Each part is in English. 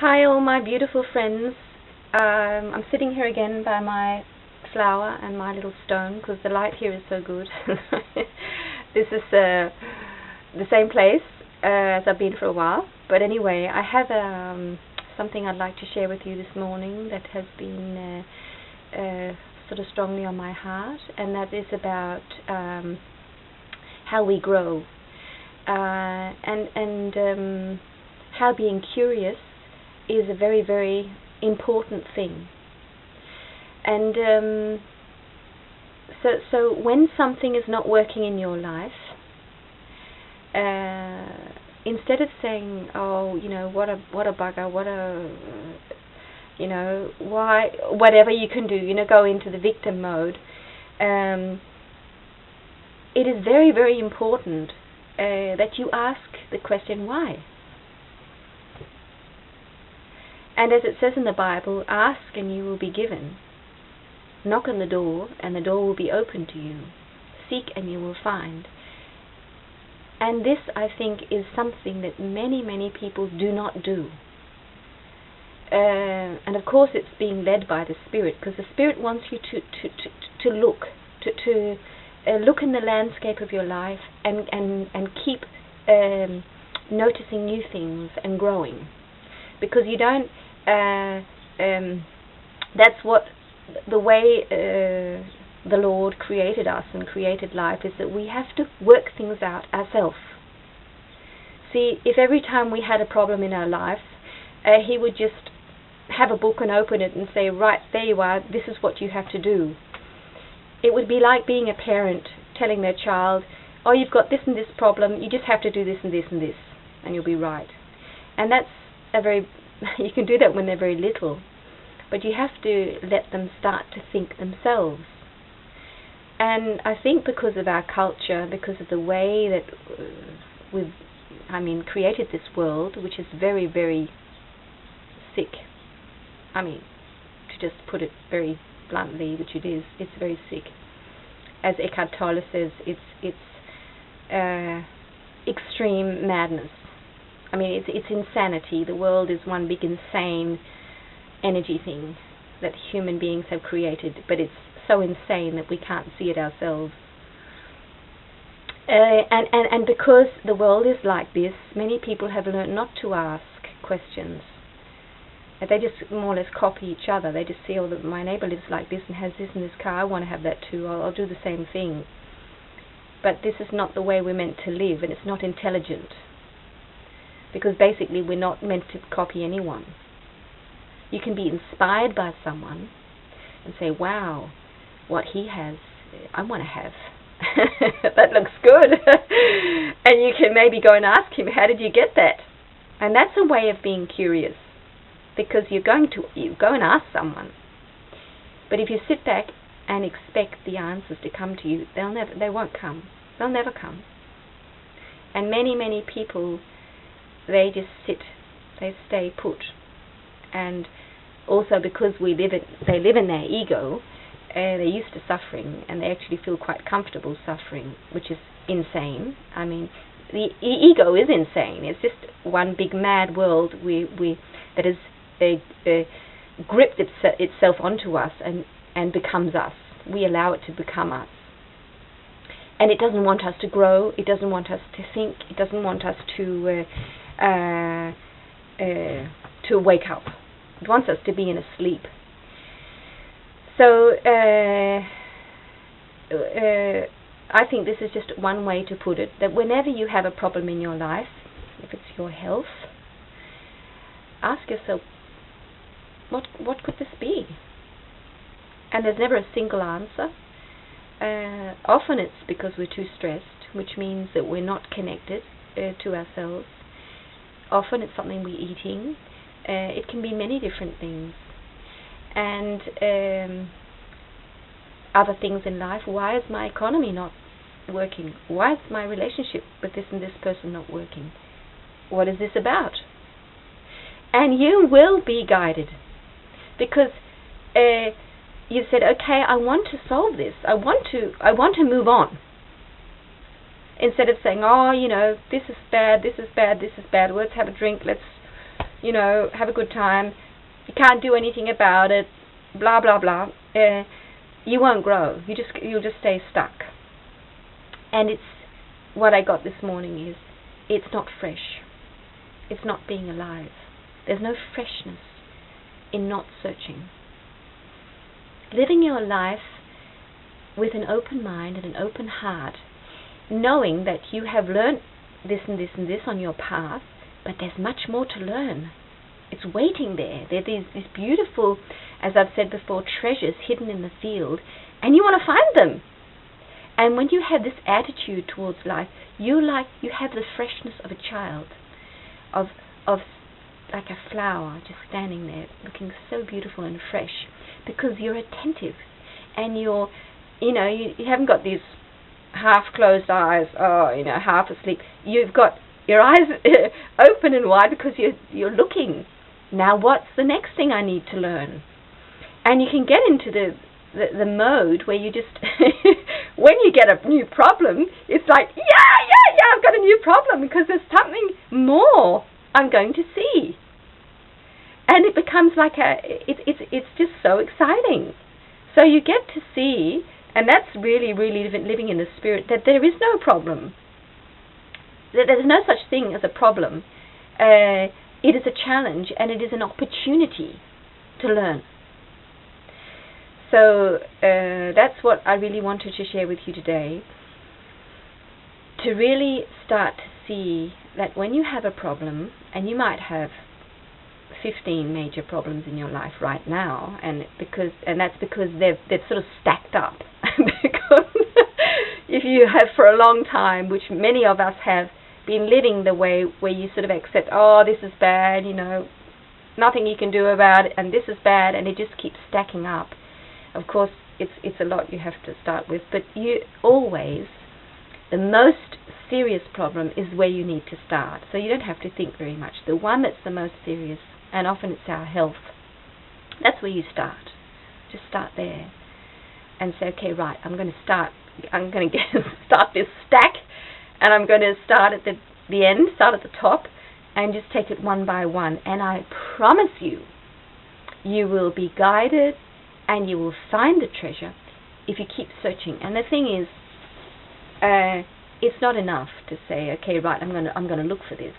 Hi all my beautiful friends. I'm sitting here again by my flower and my little stone because the light here is so good. This is the same place as I've been for a while. But anyway, I have something I'd like to share with you this morning that has been sort of strongly on my heart, and that is about how we grow and how being curious is a very, very important thing. And so when something is not working in your life, instead of saying, oh, you know, what a bugger, why, whatever you can do, go into the victim mode, it is very, very important that you ask the question, why? And as it says in the Bible, ask and you will be given. Knock on the door and the door will be open to you. Seek and you will find. And this, I think, is something that many, many people do not do. And of course it's being led by the Spirit, because the Spirit wants you to look, to look in the landscape of your life and keep noticing new things and growing. Because you don't, that's what the way the Lord created us and created life, is that we have to work things out ourselves. See, if every time we had a problem in our life, He would just have a book and open it and say, right, there you are, this is what you have to do. It would be like being a parent telling their child, oh, you've got this and this problem, you just have to do this and this and this, and you'll be right. And that's you can do that when they're very little, but you have to let them start to think themselves. And I think because of our culture, because of the way that we've, created this world, which is very, very sick. To just put it very bluntly, which it is, it's very sick. As Eckhart Tolle says, it's extreme madness. It's insanity. The world is one big insane energy thing that human beings have created, but it's so insane that we can't see it ourselves. And because the world is like this, many people have learned not to ask questions. They just more or less copy each other. They just see, oh, my neighbor lives like this and has this in this car, I want to have that too, I'll do the same thing. But this is not the way we're meant to live, and it's not intelligent. Because basically we're not meant to copy anyone. You can be inspired by someone and say, wow, what he has, I want to have. That looks good. And you can maybe go and ask him, how did you get that? And that's a way of being curious, because you go and ask someone. But if you sit back and expect the answers to come to you, they won't come. They'll never come. And many, many people, they just sit, they stay put. And also because they live in their ego, they're used to suffering, and they actually feel quite comfortable suffering, which is insane. The ego is insane. It's just one big mad world that has gripped itself onto us and becomes us. We allow it to become us. And it doesn't want us to grow, it doesn't want us to think, it doesn't want us to wake up. It wants us to be in a sleep. So I think this is just one way to put it, that whenever you have a problem in your life, if it's your health, ask yourself, what could this be? And there's never a single answer. Often it's because we're too stressed, which means that we're not connected to ourselves. Often it's something we're eating. It can be many different things. And other things in life. Why is my economy not working? Why is my relationship with this and this person not working? What is this about? And you will be guided, because you said, okay, I want to solve this. I want to move on. Instead of saying, oh, this is bad, this is bad, this is bad, let's have a drink, let's have a good time. You can't do anything about it, blah, blah, blah. You won't grow. You'll just stay stuck. And it's what I got this morning is, it's not fresh. It's not being alive. There's no freshness in not searching. Living your life with an open mind and an open heart, knowing that you have learned this and this and this on your path, but there's much more to learn. It's waiting there. There are these beautiful, as I've said before, treasures hidden in the field, and you want to find them. And when you have this attitude towards life, you have the freshness of a child, of like a flower just standing there, looking so beautiful and fresh, because you're attentive, and you haven't got these half-closed eyes, half asleep. You've got your eyes open and wide because you're looking. Now, what's the next thing I need to learn? And you can get into the mode where you just, when you get a new problem, it's like, yeah, I've got a new problem because there's something more I'm going to see. And it becomes like it's just so exciting. So you get to see, and that's really, really living in the spirit, that there is no problem. That there's no such thing as a problem. It is a challenge, and it is an opportunity to learn. So that's what I really wanted to share with you today. To really start to see that when you have a problem, and you might have 15 major problems in your life right now, and that's because they've sort of stacked up. Because if you have for a long time, which many of us have, been living the way where you sort of accept, oh, this is bad, nothing you can do about it, and this is bad, and it just keeps stacking up. Of course, it's a lot you have to start with, but you always, the most serious problem is where you need to start. So you don't have to think very much. The one that's the most serious, and often it's our health, that's where you start. Just start there and say, okay, right, I'm going to start this stack, and I'm going to start at the end, start at the top, and just take it one by one. And I promise you, you will be guided, and you will find the treasure if you keep searching. And the thing is, it's not enough to say, okay, right, I'm going to look for this,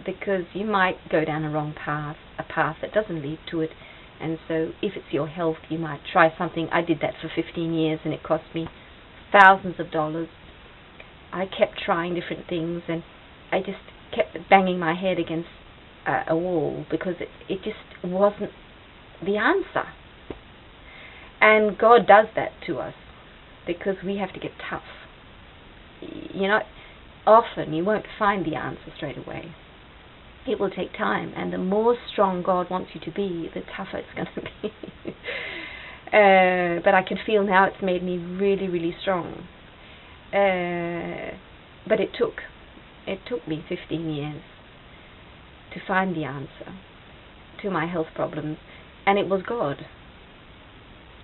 because you might go down a wrong path, a path that doesn't lead to it. And so if it's your health, you might try something. I did that for 15 years, and it cost me thousands of dollars. I kept trying different things, and I just kept banging my head against a wall, because it just wasn't the answer. And God does that to us, because we have to get tough. Often you won't find the answer straight away. It will take time, and the more strong God wants you to be, the tougher it's going to be. But I can feel now it's made me really, really strong. But it took me 15 years to find the answer to my health problems, and it was God.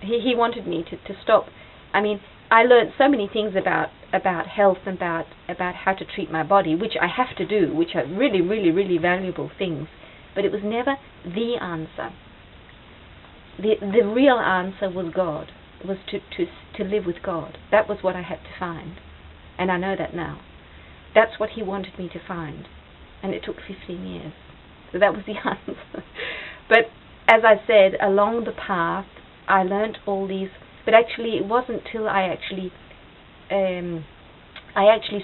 He wanted me to stop. I mean, I learned so many things about health and about how to treat my body, which I have to do, which are really, really, really valuable things. But it was never the answer. The real answer was God. Was to live with God. That was what I had to find, and I know that now. That's what He wanted me to find, and it took 15 years. So that was the answer. But as I said, along the path, I learned all these. But actually, it wasn't till I actually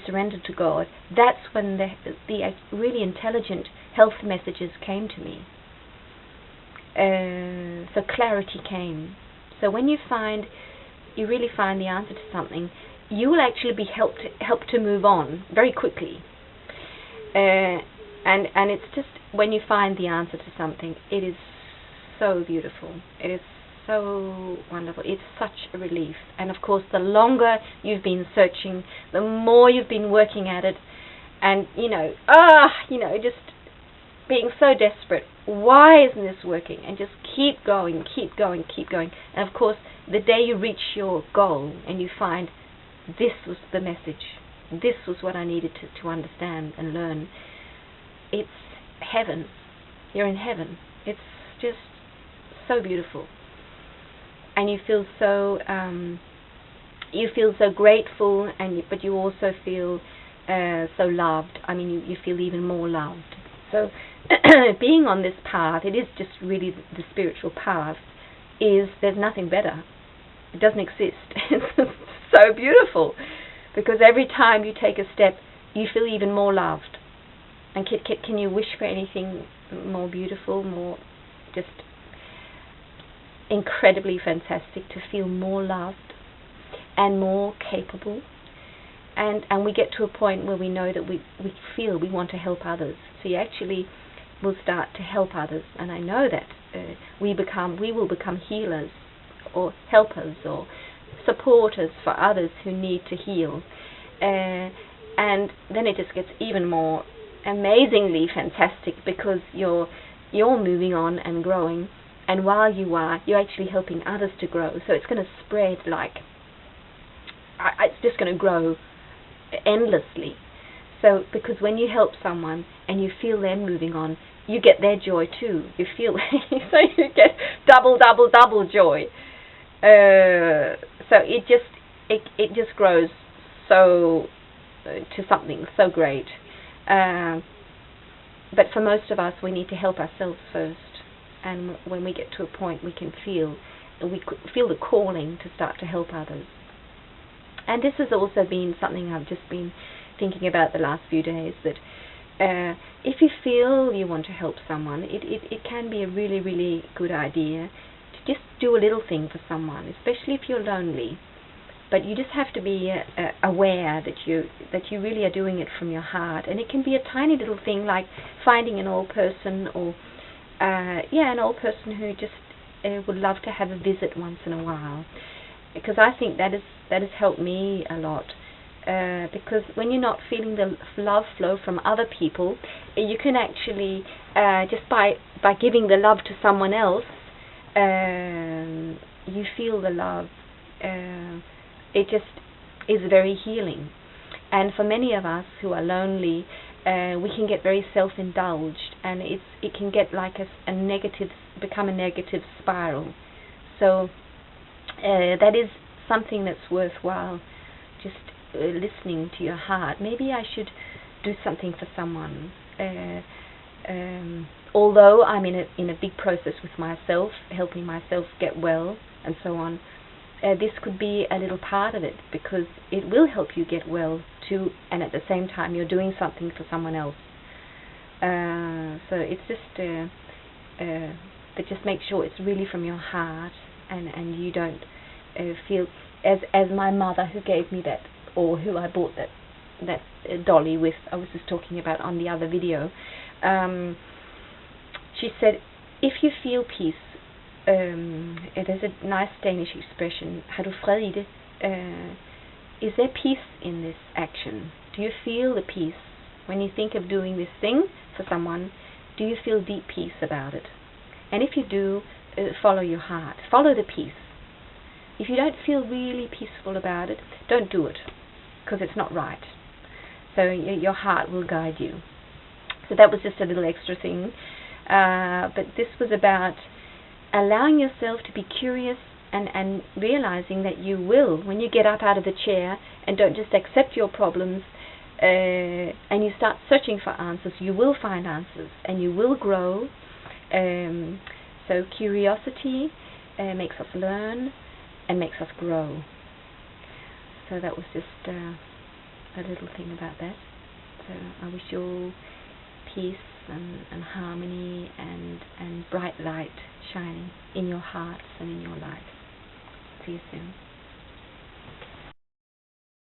surrendered to God. That's when the really intelligent health messages came to me. So clarity came. So when you really find the answer to something, you will actually be helped to move on very quickly. And it's just when you find the answer to something, it is so beautiful. It is so wonderful. It's such a relief. And of course, the longer you've been searching, the more you've been working at it, and just being so desperate. Why isn't this working? And just keep going, keep going, keep going. And of course, the day you reach your goal and you find this was the message, this was what I needed to understand and learn, it's heaven. You're in heaven. It's just so beautiful. And you feel so grateful, but you also feel so loved. I mean, you feel even more loved. So being on this path, it is just really the spiritual path, there's nothing better. It doesn't exist. It's so beautiful, because every time you take a step, you feel even more loved. And can you wish for anything more beautiful, more just incredibly fantastic, to feel more loved and more capable? And we get to a point where we know that we feel we want to help others. So you actually will start to help others. And I know that we will become healers or helpers or supporters for others who need to heal. And then it just gets even more amazingly fantastic, because you're moving on and growing, and while you're actually helping others to grow. So it's going to spread it's just going to grow endlessly. So because when you help someone and you feel them moving on, you get their joy too. You feel so you get double joy. So it just grows so to something so great. But for most of us, we need to help ourselves first. And when we get to a point, we feel the calling to start to help others. And this has also been something I've just been thinking about the last few days, that if you feel you want to help someone, it can be a really, really good idea to just do a little thing for someone, especially if you're lonely. But you just have to be aware that you really are doing it from your heart. And it can be a tiny little thing, like finding an old person, or an old person who just would love to have a visit once in a while. Because I think that has helped me a lot. Because when you're not feeling the love flow from other people, you can actually just by giving the love to someone else, you feel the love. It just is very healing. And for many of us who are lonely, we can get very self-indulged, and it can get like become a negative spiral. So that is something that's worthwhile, just listening to your heart. Maybe I should do something for someone. Although I'm in a big process with myself, helping myself get well and so on, this could be a little part of it, because it will help you get well too, and at the same time you're doing something for someone else. So it's just but just make sure it's really from your heart, and you don't feel as my mother, who gave me that, or who I bought that dolly with, I was just talking about on the other video. She said, if you feel peace, there's a nice Danish expression, har du fred i det? Is there peace in this action? Do you feel the peace? When you think of doing this thing for someone, do you feel deep peace about it? And if you do, follow your heart. Follow the peace. If you don't feel really peaceful about it, don't do it, because it's not right. So your heart will guide you. So that was just a little extra thing. But this was about allowing yourself to be curious, and realizing that you will, when you get up out of the chair and don't just accept your problems, and you start searching for answers, you will find answers, and you will grow. So curiosity makes us learn and makes us grow. So that was just a little thing about that. So I wish you all peace and harmony and bright light shining in your hearts and in your life. See you soon.